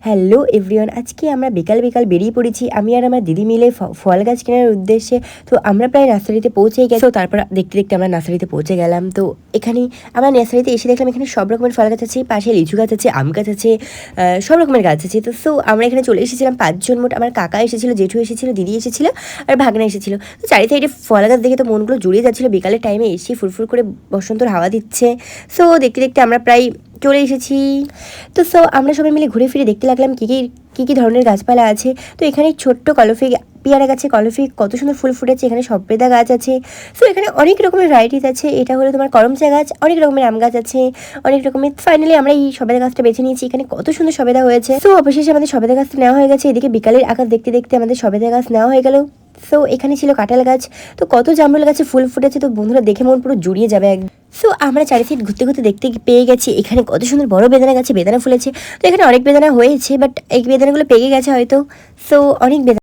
Hello everyone, আজকে আমরা বিকাল বিকাল বেরিয়ে পড়েছি আমি আর আমার দিদি মিলে ফল গাছ কেনার উদ্দেশ্যে। তো আমরা প্রায় নার্সারিতে পৌঁছেই গেছি। তো তারপর দেখতে দেখতে আমরা নার্সারিতে পৌঁছে গেলাম। তো এখানে আমরা নার্সারিতে এসে দেখলাম এখানে সব রকমের ফল গাছ আছে, পাশে লিচু গাছ আছে, আম গাছ আছে, সব রকমের গাছ আছে। তো আমরা এখানে চলে এসেছিলাম 5 জন মোট। আমার কাকা এসেছিল, জেঠু এসেছিল, দিদি এসেছিল আর ভাগনা এসেছিল। তো চারি সাইডে ফল গাছ দেখে তো মনগুলো জুড়িয়ে যাচ্ছিলো। বিকালের টাইমে এসে ফুরফুর করে বসন্তর হাওয়া দিচ্ছে। সো দেখতে দেখতে আমরা প্রায় চলে এসেছি। তো আমরা সবাই মিলে ঘুরে ফিরে দেখতে লাগলাম কী ধরনের গাছপালা আছে। তো এখানে ছোট্ট কলফি পেয়ারা গাছে কলফি কত সুন্দর ফুল ফুটেছে। এখানে সবেদা গাছ আছে। সো এখানে অনেক রকমের ভ্যারাইটিস আছে। এটা হলো তোমার করমচা গাছ, অনেক রকমের আম গাছ আছে, অনেক রকমের। ফাইনালি আমরা এই সবেদা গাছটা বেছে নিয়েছি। এখানে কত সুন্দর সবেদা হয়েছে। তো অবশেষে আমাদের সবেদা গাছটা নেওয়া হয়ে গেছে। এদিকে বিকালের আকাশ দেখতে দেখতে আমাদের সবেদা গাছ নেওয়া হয়ে গেল। সো এখানে ছিল কাঁঠাল গাছ। তো কত জামরুল গাছে ফুল ফুটেছে, তো বন্ধুরা দেখে মন পুরো জুড়িয়ে যাবে একদম। সো আমরা চারি সাইড ঘুরতে ঘুরতে দেখতে পেয়ে গেছি এখানে কত সুন্দর বড় বেদানা গাছে বেদানা ফুলেছে। তো এখানে অনেক বেদানা হয়েছে, বাট এই বেদানাগুলো পেকে গেছে হয়তো। সো অনেক বেদানা